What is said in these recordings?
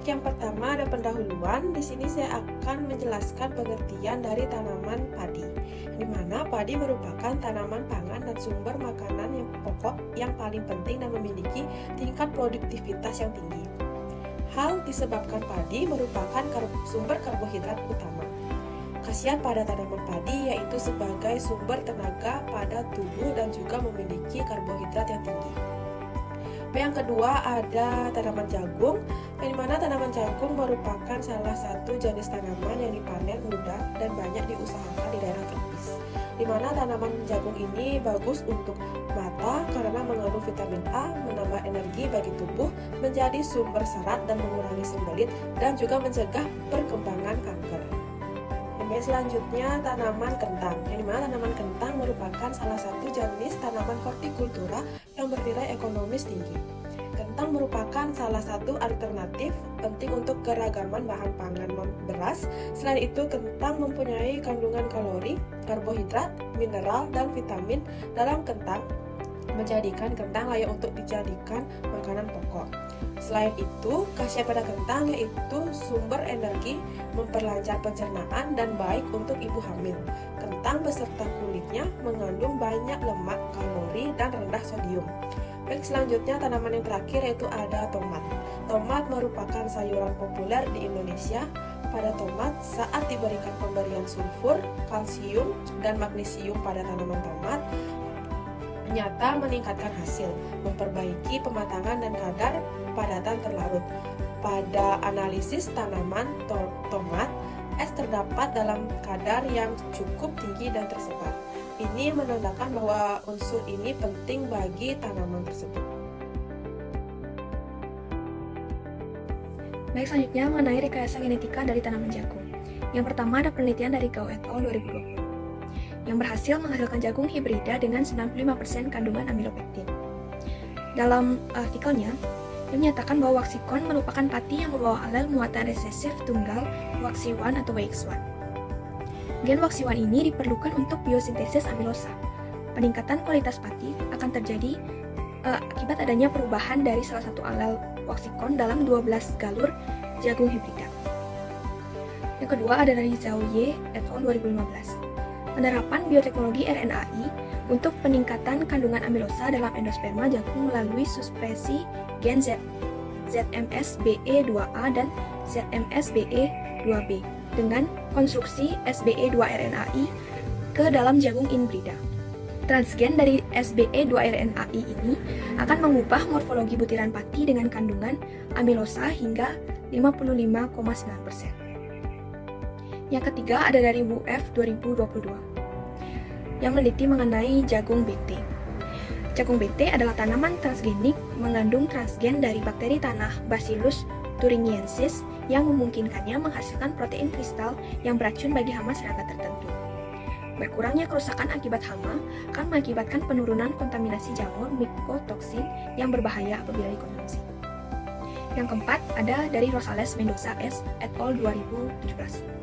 yang pertama ada pendahuluan. Di sini saya akan menjelaskan pengertian dari tanaman padi, di mana padi merupakan tanaman pangan dan sumber makanan yang pokok yang paling penting dan memiliki tingkat produktivitas yang tinggi. Hal disebabkan padi merupakan sumber karbohidrat utama. Khasiat pada tanaman padi yaitu sebagai sumber tenaga pada tubuh dan juga memiliki karbohidrat yang tinggi. Yang kedua ada tanaman jagung, di mana tanaman jagung merupakan salah satu jenis tanaman yang dipanen mudah dan banyak diusahakan di daerah tropis. Di mana tanaman jagung ini bagus untuk mata karena mengandung vitamin A, menambah energi bagi tubuh, menjadi sumber serat dan mengurangi sembelit, dan juga mencegah perkembangan kanker. Selanjutnya tanaman kentang, yang dimana tanaman kentang merupakan salah satu jenis tanaman hortikultura yang bernilai ekonomis tinggi. Kentang merupakan salah satu alternatif penting untuk keragaman bahan pangan beras. Selain itu, kentang mempunyai kandungan kalori, karbohidrat, mineral, dan vitamin dalam kentang, menjadikan kentang layak untuk dijadikan makanan pokok. Selain itu, khasiat pada kentang yaitu sumber energi, memperlancar pencernaan, dan baik untuk ibu hamil. Kentang beserta kulitnya mengandung banyak lemak, kalori, dan rendah sodium. Baik, selanjutnya tanaman yang terakhir yaitu ada tomat. Tomat merupakan sayuran populer di Indonesia. Pada tomat, saat diberikan pemberian sulfur, kalsium, dan magnesium pada tanaman tomat, ternyata meningkatkan hasil, memperbaiki pematangan dan kadar padatan terlarut. Pada analisis tanaman tomat, es terdapat dalam kadar yang cukup tinggi dan tersebar. Ini menandakan bahwa unsur ini penting bagi tanaman tersebut. Baik, selanjutnya mengenai rekayasa genetika dari tanaman jagung. Yang pertama ada penelitian dari Gao et al. 2020. Yang berhasil menghasilkan jagung hibrida dengan 95% kandungan amilopektin. Dalam artikelnya, dia menyatakan bahwa waksikon merupakan pati yang membawa alel muatan resesif tunggal WAXY1 atau WX1. Gen WAXY1 ini diperlukan untuk biosintesis amilosa. Peningkatan kualitas pati akan terjadi akibat adanya perubahan dari salah satu alel waksikon dalam 12 galur jagung hibrida. Yang kedua ada dari Zhao Ye et al. 2015. Penerapan bioteknologi RNAi untuk peningkatan kandungan amilosa dalam endosperma jagung melalui supresi gen ZMSBE2A dan ZMSBE2B dengan konstruksi SBE2-RNAi ke dalam jagung inbrida. Transgen dari SBE2-RNAi ini akan mengubah morfologi butiran pati dengan kandungan amilosa hingga 55,9%. Yang ketiga ada dari WUF 2022 yang meneliti mengenai jagung BT. Jagung BT adalah tanaman transgenik mengandung transgen dari bakteri tanah Bacillus thuringiensis yang memungkinkannya menghasilkan protein kristal yang beracun bagi hama serangga tertentu. Berkurangnya kerusakan akibat hama akan mengakibatkan penurunan kontaminasi jamur mikotoksin yang berbahaya apabila dikonsumsi. Yang keempat ada dari Rosales Mendoza S. et al. 2017.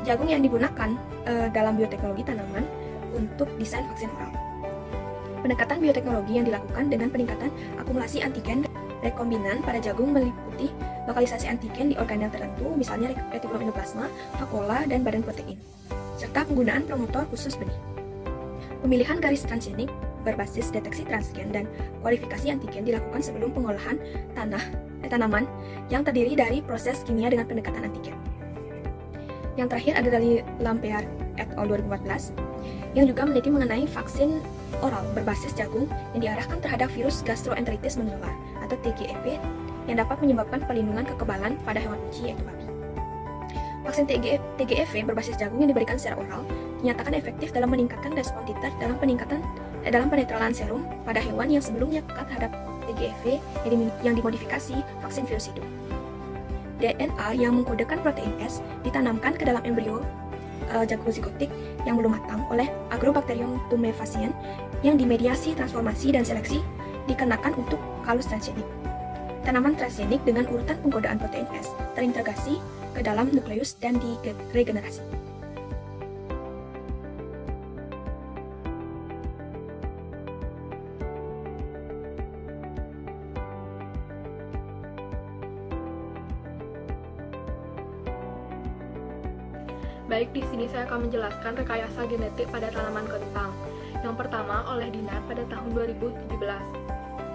Jagung yang digunakan dalam bioteknologi tanaman untuk desain vaksin oral. Pendekatan bioteknologi yang dilakukan dengan peningkatan akumulasi antigen rekombinan pada jagung meliputi lokalisasi antigen di organel tertentu, misalnya retikulum endoplasma, vakuola, dan badan protein, serta penggunaan promotor khusus benih. Pemilihan garis transgenik berbasis deteksi transgen dan kualifikasi antigen dilakukan sebelum pengolahan tanaman yang terdiri dari proses kimia dengan pendekatan antigen. Yang terakhir ada dari Lampear et al. 2014 yang juga meneliti mengenai vaksin oral berbasis jagung yang diarahkan terhadap virus gastroenteritis menular atau TGEV yang dapat menyebabkan pelindungan kekebalan pada hewan uji yaitu babi. Vaksin TGEV berbasis jagung yang diberikan secara oral dinyatakan efektif dalam meningkatkan respon titer dalam penetralan serum pada hewan yang sebelumnya peka terhadap TGEV yang dimodifikasi vaksin virus hidup. DNA yang mengkodekan protein S ditanamkan ke dalam embrio jagung zigotik yang belum matang oleh Agrobacterium tumefaciens yang dimediasi transformasi dan seleksi dikenakan untuk kalus transgenik. Tanaman transgenik dengan urutan pengkodaan protein S terintegrasi ke dalam nukleus dan diregenerasi. Baik, di sini saya akan menjelaskan rekayasa genetik pada tanaman kentang. Yang pertama oleh Dinar pada tahun 2017.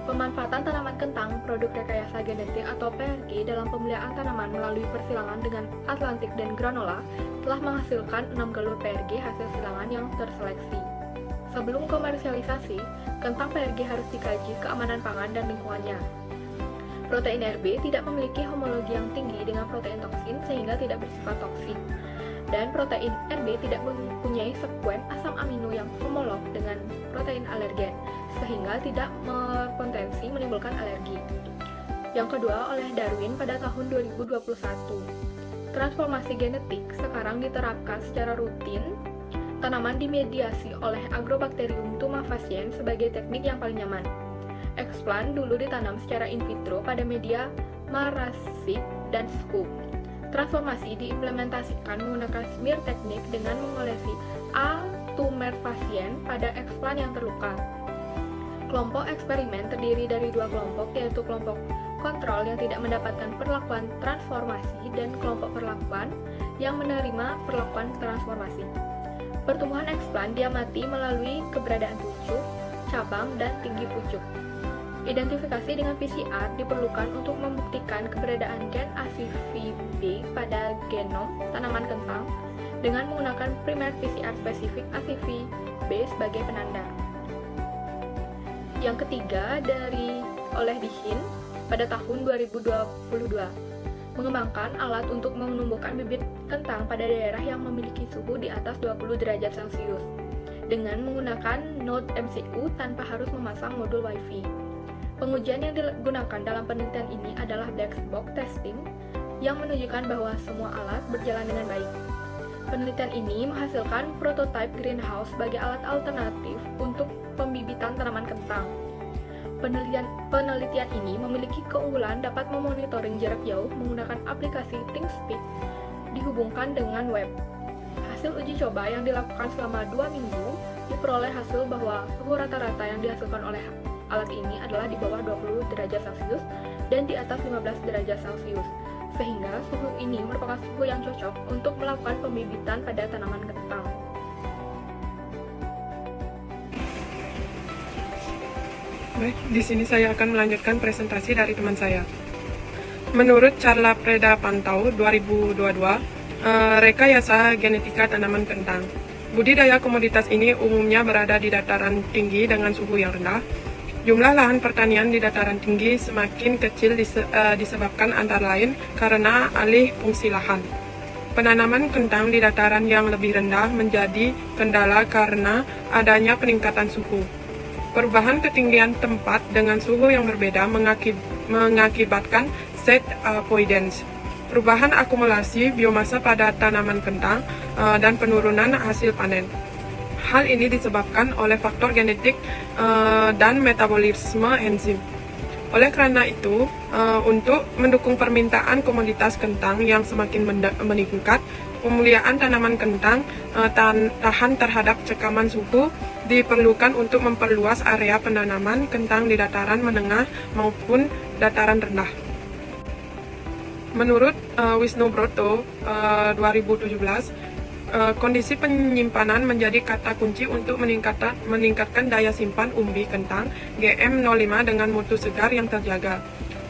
Pemanfaatan tanaman kentang produk rekayasa genetik atau PRG dalam pemeliharaan tanaman melalui persilangan dengan Atlantik dan granola telah menghasilkan 6 galur PRG hasil silangan yang terseleksi. Sebelum komersialisasi, kentang PRG harus dikaji keamanan pangan dan lingkungannya. Protein RB tidak memiliki homologi yang tinggi dengan protein toksin sehingga tidak bersifat toksik. Dan protein RB tidak mempunyai sekuen asam amino yang homolog dengan protein alergen, sehingga tidak berpotensi menimbulkan alergi. Yang kedua oleh Darwin pada tahun 2021. Transformasi genetik sekarang diterapkan secara rutin. Tanaman dimediasi oleh Agrobacterium tumefaciens sebagai teknik yang paling nyaman. Explant dulu ditanam secara in vitro pada media marasik dan scoop. Transformasi diimplementasikan menggunakan smear teknik dengan mengolesi A. tumefaciens pada explant yang terluka. Kelompok eksperimen terdiri dari 2 kelompok, yaitu kelompok kontrol yang tidak mendapatkan perlakuan transformasi dan kelompok perlakuan yang menerima perlakuan transformasi. Pertumbuhan explant diamati melalui keberadaan pucuk, cabang, dan tinggi pucuk. Identifikasi dengan PCR diperlukan untuk membuktikan keberadaan gen ACVB pada genom tanaman kentang dengan menggunakan primer PCR spesifik ACVB sebagai penanda. Yang ketiga oleh Dihin pada tahun 2022, mengembangkan alat untuk menumbuhkan bibit kentang pada daerah yang memiliki suhu di atas 20 derajat Celcius dengan menggunakan node MCU tanpa harus memasang modul Wi-Fi. Pengujian yang digunakan dalam penelitian ini adalah black box testing yang menunjukkan bahwa semua alat berjalan dengan baik. Penelitian ini menghasilkan prototipe greenhouse sebagai alat alternatif untuk pembibitan tanaman kentang. Penelitian ini memiliki keunggulan dapat memonitoring jarak jauh menggunakan aplikasi ThinkSpeak dihubungkan dengan web. Hasil uji coba yang dilakukan selama 2 minggu diperoleh hasil bahwa suhu rata-rata yang dihasilkan oleh alat ini adalah di bawah 20 derajat Celcius dan di atas 15 derajat Celcius, sehingga suhu ini merupakan suhu yang cocok untuk melakukan pembibitan pada tanaman kentang. Baik, di sini saya akan melanjutkan presentasi dari teman saya. Menurut Carla Preda Pantau 2022, rekayasa genetika tanaman kentang. Budidaya komoditas ini umumnya berada di dataran tinggi dengan suhu yang rendah. Jumlah lahan pertanian di dataran tinggi semakin kecil disebabkan antara lain karena alih fungsi lahan. Penanaman kentang di dataran yang lebih rendah menjadi kendala karena adanya peningkatan suhu. Perubahan ketinggian tempat dengan suhu yang berbeda mengakibatkan set avoidance, perubahan akumulasi biomasa pada tanaman kentang, dan penurunan hasil panen. Hal ini disebabkan oleh faktor genetik dan metabolisme enzim. Oleh karena itu, untuk mendukung permintaan komoditas kentang yang semakin meningkat, pemuliaan tanaman kentang tahan terhadap cekaman suhu diperlukan untuk memperluas area penanaman kentang di dataran menengah maupun dataran rendah. Menurut Wisnu Broto 2017, kondisi penyimpanan menjadi kata kunci untuk meningkatkan daya simpan umbi kentang GM05 dengan mutu segar yang terjaga.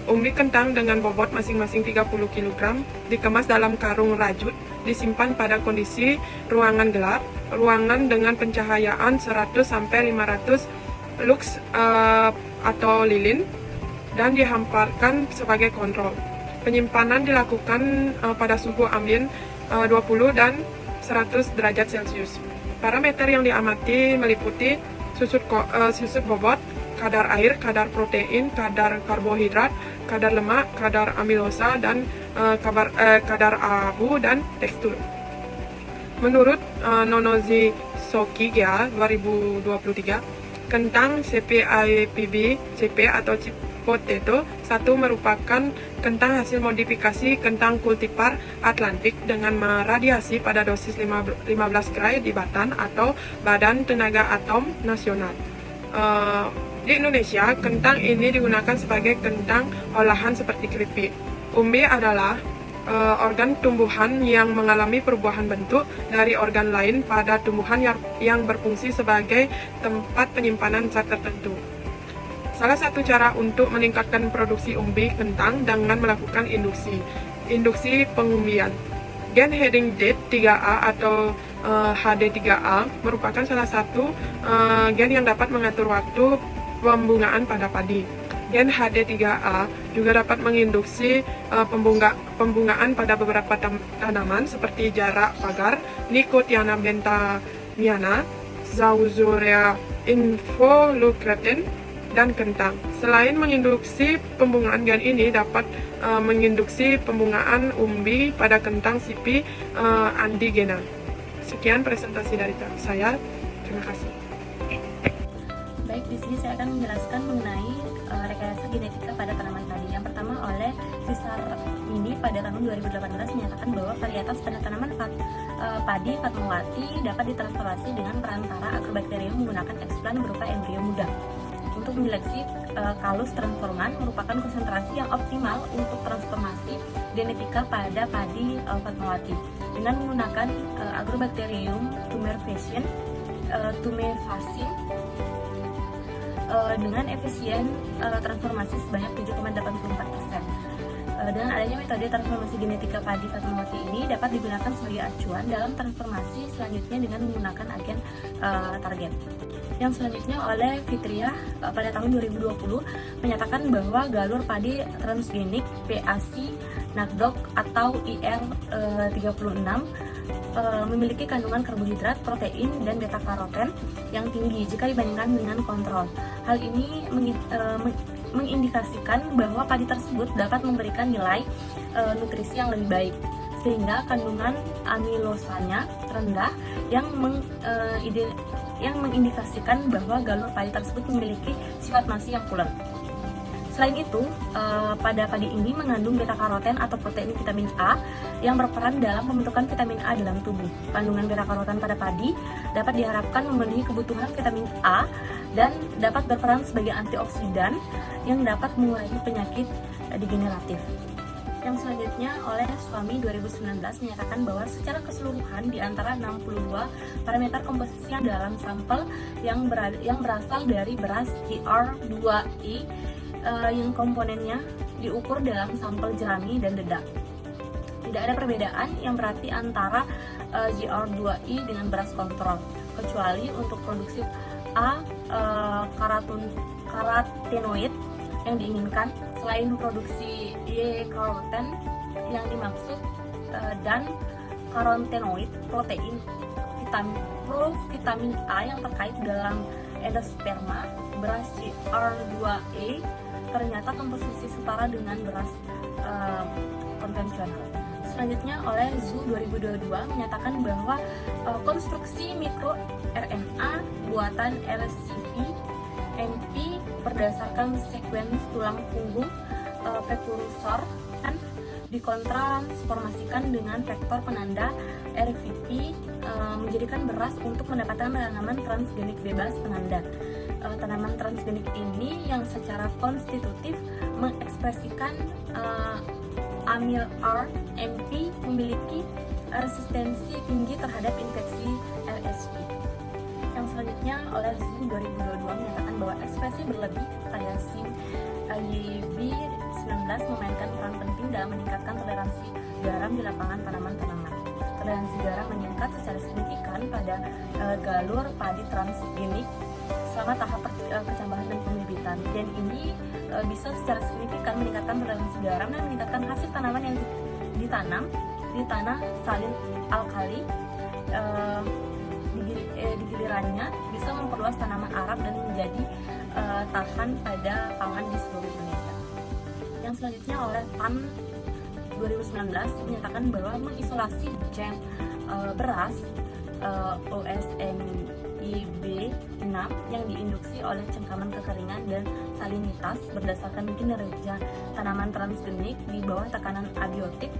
Umbi kentang dengan bobot masing-masing 30 kg dikemas dalam karung rajut, disimpan pada kondisi ruangan gelap, ruangan dengan pencahayaan 100-500 lux atau lilin, dan dihamparkan sebagai kontrol. Penyimpanan dilakukan pada suhu ambien 20 dan 100 derajat Celcius. Parameter yang diamati meliputi susut bobot, kadar air, kadar protein, kadar karbohidrat, kadar lemak, kadar amilosa, dan kadar abu dan tekstur. Menurut Nonozi Sokigia 2023, kentang CPIPB CP atau chip potato 1 merupakan kentang hasil modifikasi kentang kultivar Atlantik dengan meradiasi pada dosis 15 gray di Batan atau Badan Tenaga Atom Nasional. Di Indonesia, kentang ini digunakan sebagai kentang olahan seperti keripik. Umbi adalah organ tumbuhan yang mengalami perubahan bentuk dari organ lain pada tumbuhan yang berfungsi sebagai tempat penyimpanan zat tertentu. Salah satu cara untuk meningkatkan produksi umbi kentang dengan melakukan induksi pengumbian. Gen heading date 3A atau HD3A merupakan salah satu gen yang dapat mengatur waktu pembungaan pada padi. Gen HD3A juga dapat menginduksi pembungaan pada beberapa tanaman seperti jarak pagar, Nicotiana bentamiana, Zauzurea involucraten, dan kentang. Selain menginduksi pembungaan gen ini dapat menginduksi pembungaan umbi pada kentang sipi andigena. Sekian presentasi dari saya. Terima kasih. Baik, di sini saya akan menjelaskan mengenai rekayasa genetika pada tanaman padi. Yang pertama oleh Fisar ini pada tahun 2018 menyatakan bahwa varietas pada tanaman padi Fatmawati dapat ditransformasi dengan perantara agrobakterium menggunakan eksplan berupa embrio muda. Untuk menyeleksi kalus transforman merupakan konsentrasi yang optimal untuk transformasi genetika pada padi Fatmawati dengan menggunakan agrobakterium tumefaciens dengan efisien transformasi sebanyak 7,84%. Dengan adanya metode transformasi genetika padi Fatmawati ini dapat digunakan sebagai acuan dalam transformasi selanjutnya dengan menggunakan agen target. Yang selanjutnya oleh Fitriah pada tahun 2020 menyatakan bahwa galur padi transgenik PAC NACDOC atau IR36 memiliki kandungan karbohidrat, protein, dan beta-karoten yang tinggi jika dibandingkan dengan kontrol. Hal ini mengindikasikan bahwa padi tersebut dapat memberikan nilai nutrisi yang lebih baik, sehingga kandungan amilosanya rendah yang mengindikasikan bahwa galur padi tersebut memiliki sifat masi yang pulen. Selain itu, pada padi ini mengandung beta-karoten atau protein vitamin A yang berperan dalam pembentukan vitamin A dalam tubuh. Kandungan beta-karoten pada padi dapat diharapkan memenuhi kebutuhan vitamin A dan dapat berperan sebagai antioksidan yang dapat mengurangi penyakit degeneratif. Yang selanjutnya oleh Suami 2019 menyatakan bahwa secara keseluruhan di antara 62 parameter komposisi yang dalam sampel yang berasal dari beras GR2i yang komponennya diukur dalam sampel jerami dan dedak. Tidak ada perbedaan yang berarti antara GR2i dengan beras kontrol, kecuali untuk produksi karotenoid yang diinginkan selain produksi Y-karoten yang dimaksud dan karotenoid protein vitamin A yang terkait dalam endosperma. Beras GR2e ternyata komposisi setara dengan beras konvensional. Selanjutnya oleh Zhu 2022 menyatakan bahwa konstruksi mikro RNA buatan RCV MP berdasarkan sekuens tulang punggung prekursor dan dikontransformasikan dengan vektor penanda RVP menjadikan beras untuk mendapatkan tanaman transgenik bebas penanda. Tanaman transgenik ini yang secara konstitutif mengekspresikan amil R MP memiliki resistensi tinggi terhadap infeksi RSV. Yang selanjutnya oleh Zhu 2022 menyatakan bahwa ekspresi berlebih pada SIM YB19 memainkan peran penting dalam meningkatkan toleransi garam di lapangan tanaman-tanaman. Toleransi garam meningkat secara signifikan pada galur padi transgenik selama tahap kecambahan dan pembibitan. Dan ini bisa secara signifikan meningkatkan toleransi garam dan meningkatkan hasil tanaman yang ditanam di tanah salin alkali. Di gilirannya bisa memperluas tanaman Arab dan menjadi tahan pada pangan di seluruh Indonesia. Yang selanjutnya oleh TAN 2019 menyatakan bahwa mengisolasi gen beras OSMIB6 yang diinduksi oleh cengkaman kekeringan dan salinitas berdasarkan kinerja tanaman transgenik di bawah tekanan abiotik.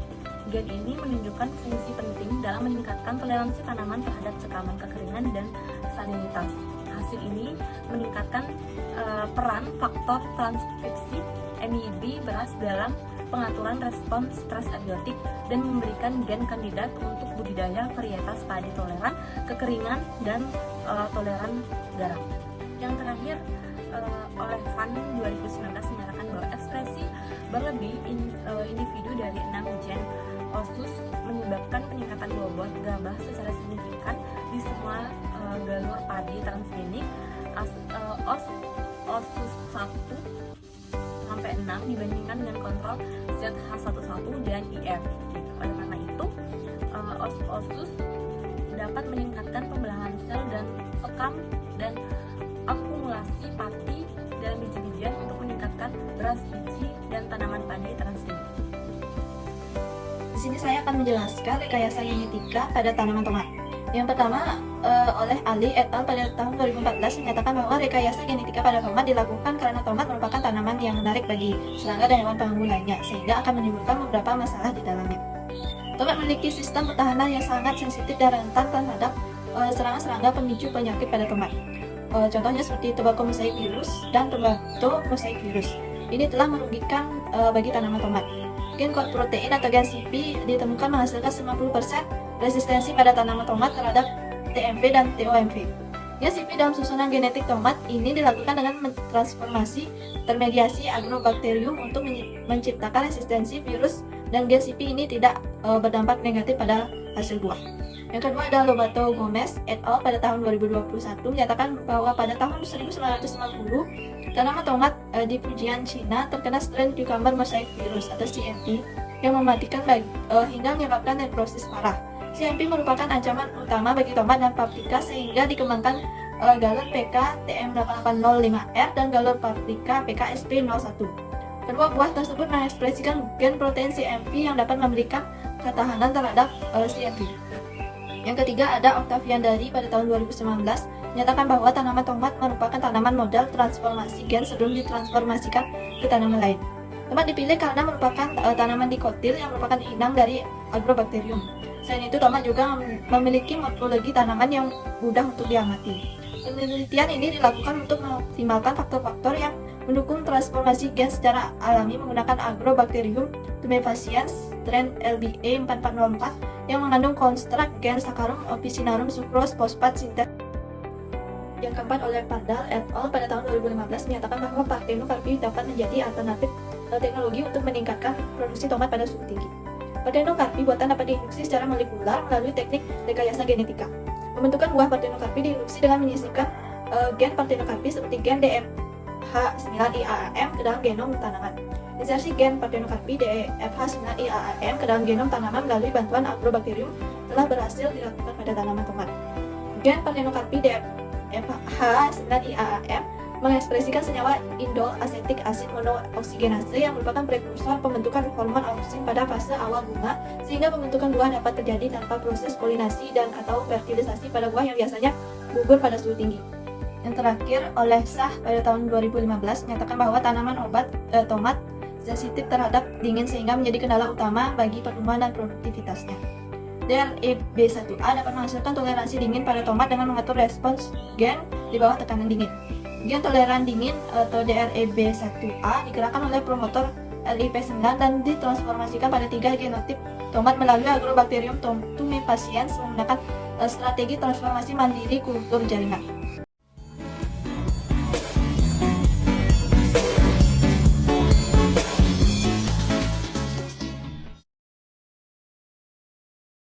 Gen ini menunjukkan fungsi penting dalam meningkatkan toleransi tanaman terhadap cengkaman kekeringan dan salinitas. Hasil ini meningkatkan peran faktor transkripsi MIB beras dalam pengaturan respons stres abiotik dan memberikan gen kandidat untuk budidaya varietas padi toleran kekeringan dan toleran garam. Yang terakhir, oleh FAN 2019 menyatakan bahwa ekspresi berlebih individu dari 6 gen osus menyebabkan peningkatan bobot gabah secara signifikan di semua galur padi transgenik osus 1 sampai 6 dibandingkan dengan kontrol ZH11 dan IF. Oleh karena itu, osus dapat meningkatkan pembelahan sel dan sekam dan akumulasi pati dalam biji-bijian untuk meningkatkan beras biji dan tanaman padi transgenik. Di sini saya akan menjelaskan rekayasa genetika pada tanaman tomat. Yang pertama, oleh Ali et al. Pada tahun 2014 menyatakan bahwa rekayasa genetika pada tomat dilakukan karena tomat merupakan tanaman yang menarik bagi serangga dan hewan pengganggu lainnya, sehingga akan menimbulkan beberapa masalah di dalamnya. Tomat memiliki sistem pertahanan yang sangat sensitif dan rentan terhadap serangga-serangga pemicu penyakit pada tomat. Contohnya seperti tobacco mosaic virus dan tomato mosaic virus. Ini telah merugikan bagi tanaman tomat. Gen kod protein atau gen CP ditemukan menghasilkan 90% resistensi pada tanaman tomat terhadap TMV dan TOMV. Gen CP dalam susunan genetik tomat ini dilakukan dengan mentransformasi termediasi agrobacterium untuk menciptakan resistensi virus, dan gen CP ini tidak berdampak negatif pada hasil buah. Yang kedua ada Lobato Gomez et al. Pada tahun 2021 menyatakan bahwa pada tahun 1990 tanaman tomat di Fujian, China terkena strain cucumber mosaic virus atau CMV yang mematikan hingga menyebabkan nekrosis parah. CMV merupakan ancaman utama bagi tomat dan paprika sehingga dikembangkan galon PK TM885R dan galon paprika PK SP01. Kedua buah tersebut mengekspresikan gen protein CMV yang dapat memberikan ketahanan terhadap CMV. Yang ketiga ada Octavian Dari pada tahun 2019 menyatakan bahwa tanaman tomat merupakan tanaman modal transformasi gen sebelum ditransformasikan ke tanaman lain. Tomat dipilih karena merupakan tanaman dikotil yang merupakan inang dari agrobacterium. Selain itu, tomat juga memiliki morfologi tanaman yang mudah untuk diamati. Penelitian ini dilakukan untuk mengoptimalkan faktor-faktor yang mendukung transformasi gen secara alami menggunakan Agrobacterium tumefaciens strain LBA 4404 yang mengandung konstruk gen Saccharum officinarum sucrose fosfat sintet. Yang keempat oleh Pardal et al. Pada tahun 2015 menyatakan bahwa Parthenocarpi dapat menjadi alternatif teknologi untuk meningkatkan produksi tomat pada suhu tinggi. Parthenocarpi buatan dapat diinduksi secara molekular melalui teknik rekayasa genetika. Pembentukan buah Parthenocarpi diinduksi dengan menyisipkan gen Parthenocarpi seperti gen DFH9IAAM ke dalam genom tanaman. Insersi gen Parthenocarpi DFH9IAAM ke dalam genom tanaman melalui bantuan Agrobacterium telah berhasil dilakukan pada tanaman tomat. Gen Parthenocarpi DFH9IAAM mengekspresikan senyawa indol asetik asid monooksigenase yang merupakan prekursor pembentukan hormon auksin pada fase awal bunga, sehingga pembentukan buah dapat terjadi tanpa proses polinasi dan atau fertilisasi pada buah yang biasanya gugur pada suhu tinggi. Yang terakhir oleh Shah pada tahun 2015 menyatakan bahwa tanaman obat tomat sensitif terhadap dingin sehingga menjadi kendala utama bagi pertumbuhan dan produktivitasnya. DREB1A dapat menghasilkan toleransi dingin pada tomat dengan mengatur respons gen di bawah tekanan dingin. Gen toleran dingin atau DREB1A digerakkan oleh promotor LIP9 dan ditransformasikan pada 3 genotip tomat melalui Agrobacterium tumefaciens menggunakan strategi transformasi mandiri kultur jaringan.